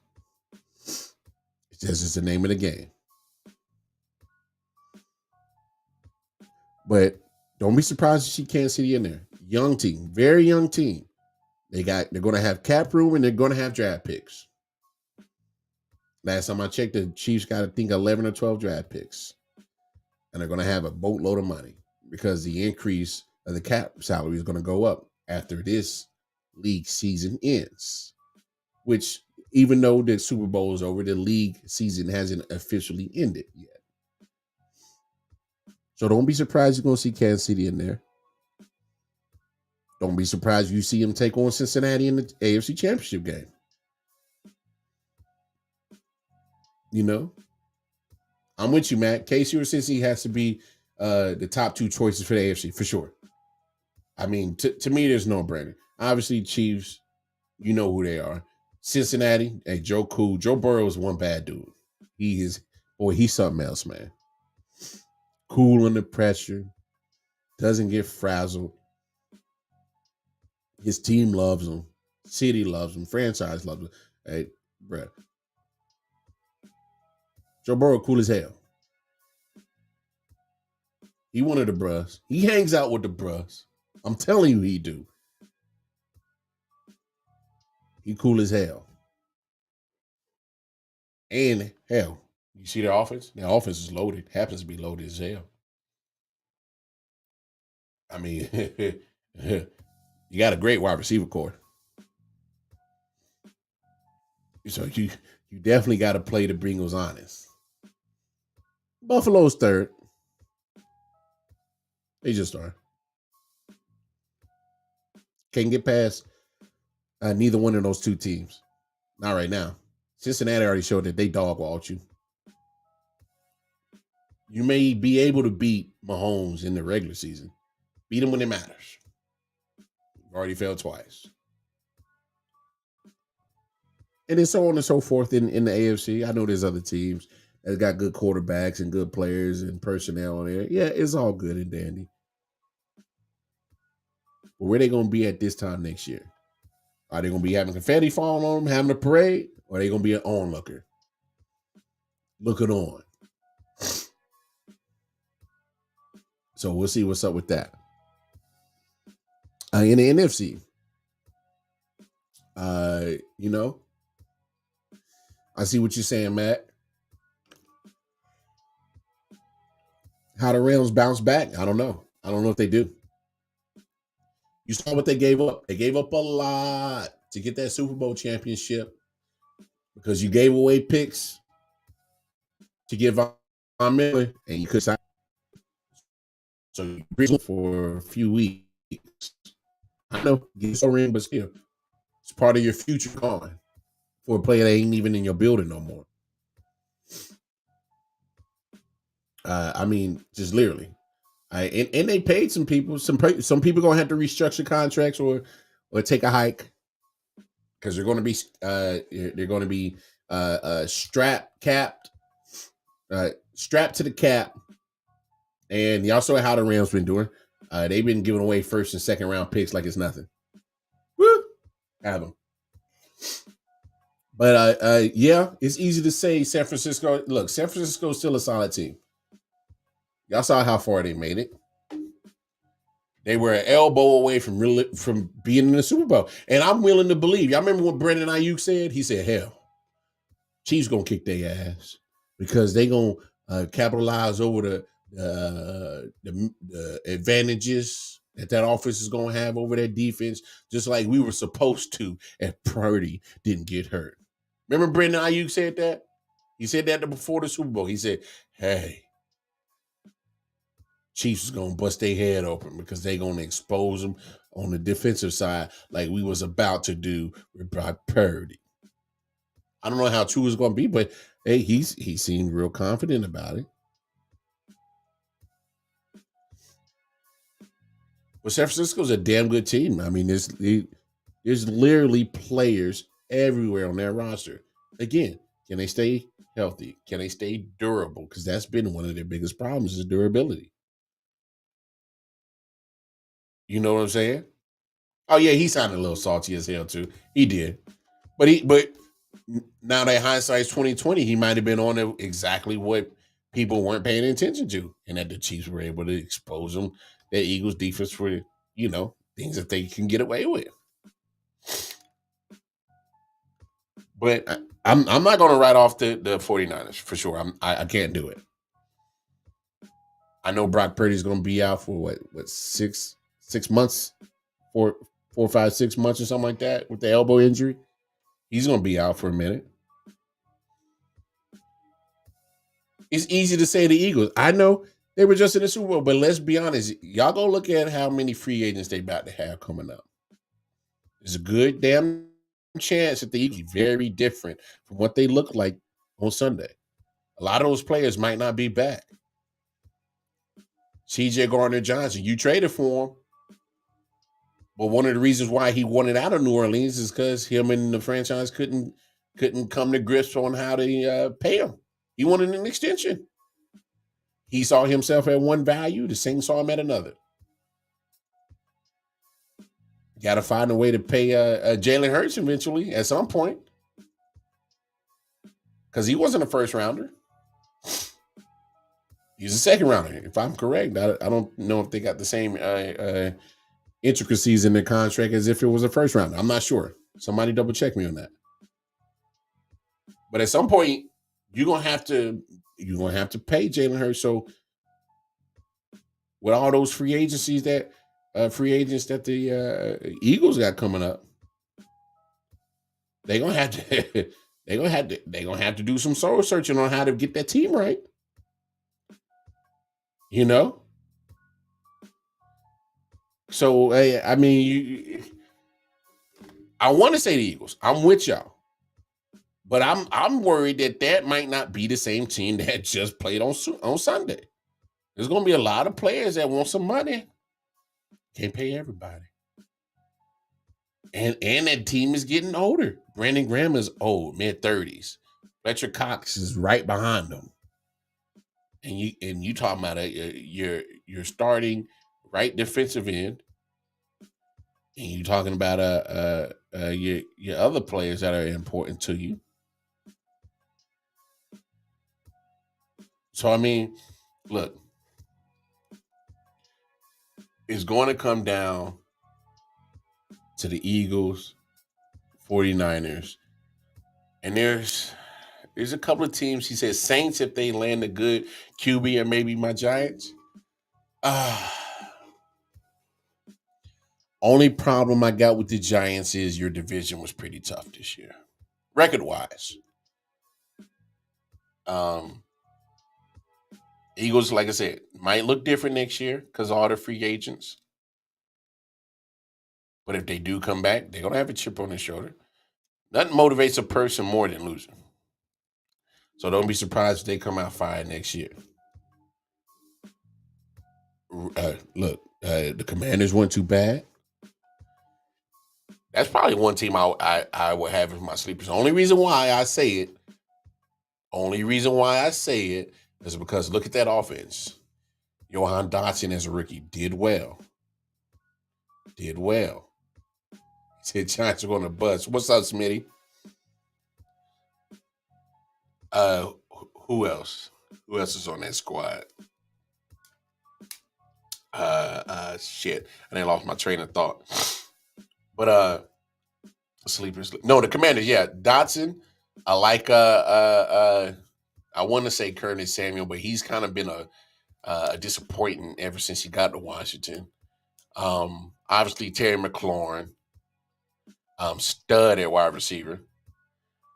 It's just the name of the game. But don't be surprised to see Kansas City in there. Young team, very young team. They're going to have cap room and they're going to have draft picks. Last time I checked, the Chiefs got, I think, 11 or 12 draft picks. And they're going to have a boatload of money because the increase of the cap salary is going to go up after this league season ends. Which, even though the Super Bowl is over, the league season hasn't officially ended yet. So don't be surprised you're going to see Kansas City in there. Don't be surprised you see them take on Cincinnati in the AFC Championship game. You know? I'm with you, Matt. KC or Cincy has to be the top two choices for the AFC, for sure. I mean, to me, there's no brainer. Obviously, Chiefs, you know who they are. Cincinnati, hey, Joe Cool. Joe Burrow is one bad dude. He's something else, man. Cool under pressure. Doesn't get frazzled. His team loves him. City loves him. Franchise loves him. Hey, bruh. Joe Burrow cool as hell. He one of the bruhs. He hangs out with the bruhs. I'm telling you he do. He cool as hell. And hell, you see their offense? Their offense is loaded. Happens to be loaded as hell. I mean, you got a great wide receiver core. So you definitely got to play the Bengals honest. Buffalo's third. They just are. Can't get past neither one of those two teams. Not right now. Cincinnati already showed that they dog walked you. You may be able to beat Mahomes in the regular season. Beat him when it matters. You've already failed twice. and then so on and so forth in the AFC. I know there's other teams that got good quarterbacks and good players and personnel on there. Yeah, it's all good and dandy. But where they gonna be at this time next year? Are they gonna be having confetti falling on them, having a parade, or are they gonna be an onlooker, looking on? So we'll see what's up with that. In the NFC, you know, I see what you're saying, Matt. How the Rams bounce back? I don't know. I don't know if they do. You saw what they gave up. They gave up a lot to get that Super Bowl championship because you gave away picks to get Von Miller, and you could sign. So you for a few weeks. I know, get a ring, but still, it's part of your future gone for a player that ain't even in your building no more. I mean, just literally. And they paid some people. Some people gonna have to restructure contracts or take a hike because they're going to be strapped to the cap. And y'all saw how the Rams been doing. They've been giving away first and second round picks like it's nothing. Woo, have them. But yeah, it's easy to say San Francisco. Look, San Francisco is still a solid team. Y'all saw how far they made it. They were an elbow away from being in the Super Bowl. And I'm willing to believe. Y'all remember what Brandon I.O.W. said? He said, hell, Chiefs going to kick their ass because they going to capitalize over the advantages that offense is going to have over their defense, just like we were supposed to if Purdy didn't get hurt. Remember Brandon I.O.W. said that? He said that before the Super Bowl. He said, hey, Chiefs is going to bust their head open because they're going to expose them on the defensive side like we was about to do with Brock Purdy. I don't know how true it's going to be, but hey, he seemed real confident about it. But San Francisco's a damn good team. I mean, there's literally players everywhere on their roster. Again, can they stay healthy? Can they stay durable? Because that's been one of their biggest problems is durability. You know what I'm saying? Oh yeah, he sounded a little salty as hell too. He did, but now that hindsight's 2020, he might have been on exactly what people weren't paying attention to, and that the Chiefs were able to expose them, their Eagles defense for things that they can get away with. But I'm not going to write off the 49ers for sure. I can't do it. I know Brock Purdy's going to be out for what 6 months, 4, 5, 6 months or something like that with the elbow injury. He's going to be out for a minute. It's easy to say the Eagles. I know they were just in the Super Bowl, but let's be honest. Y'all go look at how many free agents they about to have coming up. There's a good damn chance that the Eagles are very different from what they look like on Sunday. A lot of those players might not be back. C.J. Gardner-Johnson, you traded for him. But one of the reasons why he wanted out of New Orleans is because him and the franchise couldn't come to grips on how to pay him. He wanted an extension. He saw himself at one value. The Saints saw him at another. Got to find a way to pay Jalen Hurts eventually at some point. Because he wasn't a first rounder. He's a second rounder, if I'm correct. I don't know if they got the same intricacies in their contract as if it was a first rounder. I'm not sure. Somebody double check me on that. But at some point, you're gonna have to pay Jalen Hurts. So with all those free agents that the Eagles got coming up, they're gonna have to do some soul searching on how to get that team right. You know? So I mean, I want to say the Eagles. I'm with y'all. But I'm worried that might not be the same team that just played on Sunday. There's going to be a lot of players that want some money. Can't pay everybody. And that team is getting older. Brandon Graham is old, mid-30s. Fletcher Cox is right behind them. And you talking about you're starting right defensive end, and you talking about your other players that are important to you. So I mean, look, it's going to come down to the Eagles, 49ers, and there's a couple of teams. He says Saints if they land a good QB, or maybe my Giants. Only problem I got with the Giants is your division was pretty tough this year, record wise. Eagles, like I said, might look different next year because of all the free agents. But if they do come back, they're gonna have a chip on their shoulder. Nothing motivates a person more than losing. So don't be surprised if they come out fired next year. Look, the Commanders weren't too bad. That's probably one team I would have as my sleepers. The only reason why I say it is because look at that offense. Johan Dotson as a rookie did well. He said Giants are going to bust. What's up, Smitty? Who else? Who else is on that squad? Shit. I didn't lost my train of thought. But sleepers. No, the Commanders. Yeah, Dotson. I like. I want to say Curtis Samuel, but he's kind of been a disappointing ever since he got to Washington. Obviously Terry McLaurin, stud at wide receiver.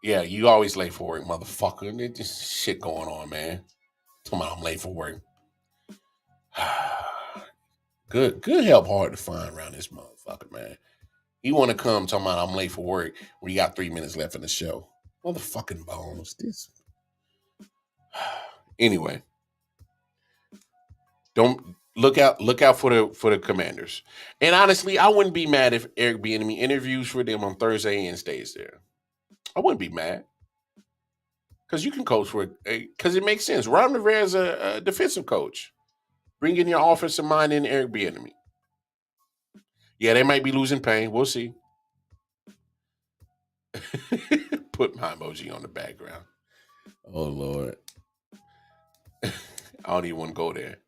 Yeah, you always late for work, motherfucker. There's just shit going on, man. Come on, I'm late for work. Good help hard to find around this motherfucker, man. You want to come talking about I'm late for work when you got 3 minutes left in the show. Motherfucking bones. This. Anyway. Don't look out for the Commanders. And honestly, I wouldn't be mad if Eric Bieniemy interviews for them on Thursday and stays there. I wouldn't be mad. Because you can coach for it. Because it makes sense. Ron Rivera is a defensive coach. Bring in your offensive mind in Eric Bieniemy. Yeah, they might be losing pain. We'll see. Put my emoji on the background. Oh Lord. I don't even want to go there.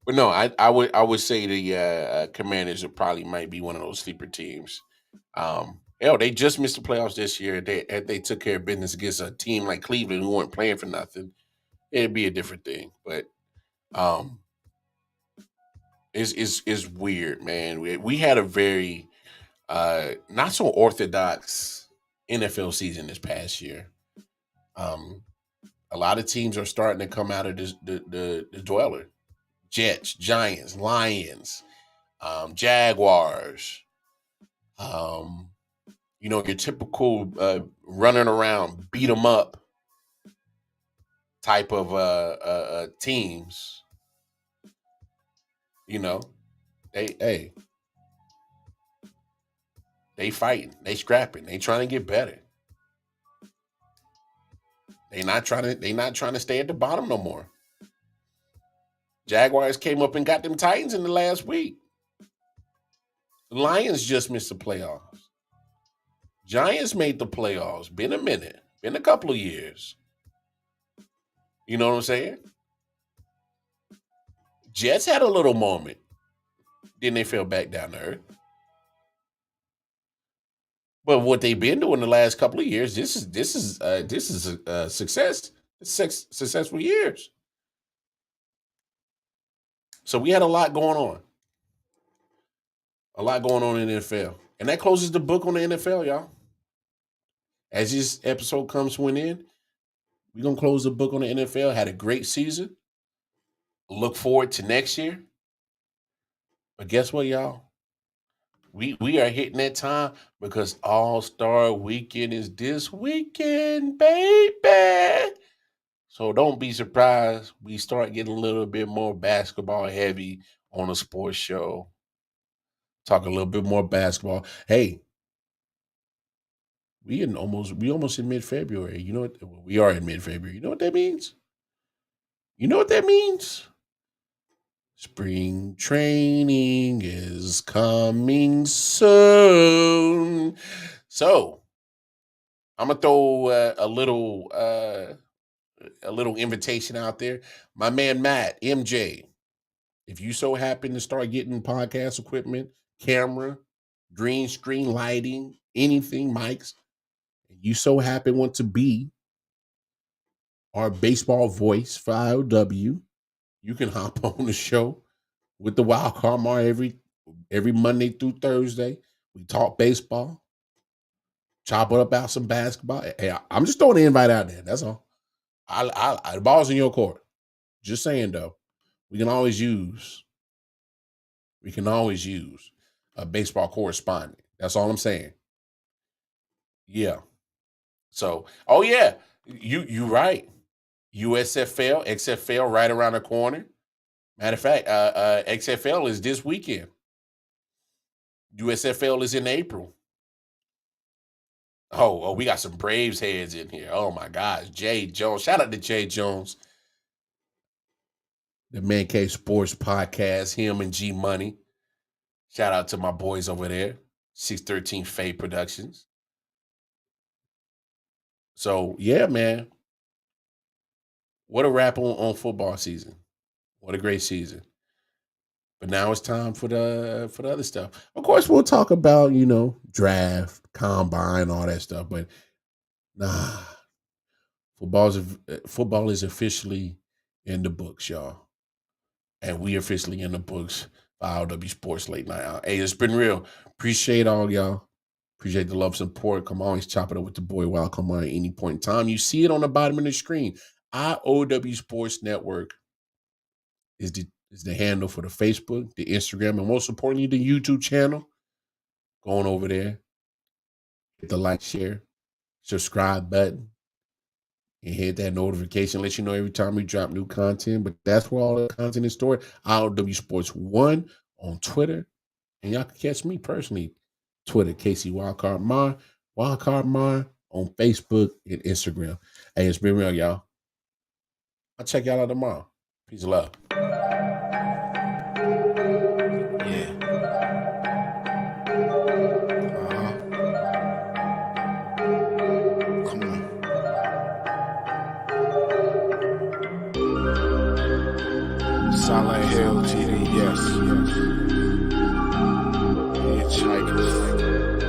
But no, I would say the Commanders are probably might be one of those sleeper teams. Hell, they just missed the playoffs this year. They took care of business against a team like Cleveland who weren't playing for nothing. It'd be a different thing. But it's weird, man. We had a very not so orthodox NFL season this past year. A lot of teams are starting to come out of the dweller. Jets, Giants, Lions, Jaguars. Your typical running around, beat them up type of teams. They fighting, they scrapping, they trying to get better. They not trying to stay at the bottom no more. Jaguars came up and got them Titans in the last week. The Lions just missed the playoffs. Giants made the playoffs. Been a minute. Been a couple of years. You know what I'm saying? Jets had a little moment. Then they fell back down to earth. But what they've been doing the last couple of years, this is a success. Successful years. So we had a lot going on. A lot going on in the NFL. And that closes the book on the NFL, y'all. As this episode comes to an end, we're going to close the book on the NFL. Had a great season. Look forward to next year. But guess what, y'all? We are hitting that time because All-Star Weekend is this weekend, baby. So don't be surprised. We start getting a little bit more basketball heavy on a sports show. Talk a little bit more basketball. Hey, we almost in mid-February. You know what? We are in mid-February. You know what that means? You know what that means? Spring training is coming soon. So I'm gonna throw a little invitation out there. My man Matt MJ, if you so happen to start getting podcast equipment, camera, green screen lighting, anything, mics, and you so happen want to be our baseball voice for I.O.W, you can hop on the show with the Wild Card Mar every Monday through Thursday. We talk baseball, chop it up about some basketball. Hey, I'm just throwing the invite out there. That's all. The ball's in your court. Just saying though, we can always use a baseball correspondent. That's all I'm saying. Yeah. So, oh yeah, you right. USFL, XFL right around the corner. Matter of fact, XFL is this weekend. USFL is in April. Oh, we got some Braves heads in here. Oh my gosh, Jay Jones. Shout out to Jay Jones, the Man Cave Sports Podcast. Him and G Money. Shout out to my boys over there, 613 Fade Productions. So yeah, man. What a wrap on football season. What a great season. But now it's time for the other stuff. Of course, we'll talk about, draft, combine, all that stuff. But nah, football is officially in the books, y'all. And we officially in the books for I.O.W Sports Late Night. Hey, it's been real. Appreciate all y'all. Appreciate the love and support. Come on, always chop it up with the boy Wild. Come on at any point in time. You see it on the bottom of the screen. I.O.W Sports Network is the handle for the Facebook, the Instagram, and most importantly, the YouTube channel. Going over there, hit the like, share, subscribe button, and hit that notification. Let you know every time we drop new content. But that's where all the content is stored. I.O.W Sports 1 on Twitter. And y'all can catch me personally, Twitter, Casey Wildcard Mar on Facebook and Instagram. Hey, it's been real, y'all. I'll check y'all out tomorrow. Peace and love. Silent Hill TV, yes. Hitchhikers.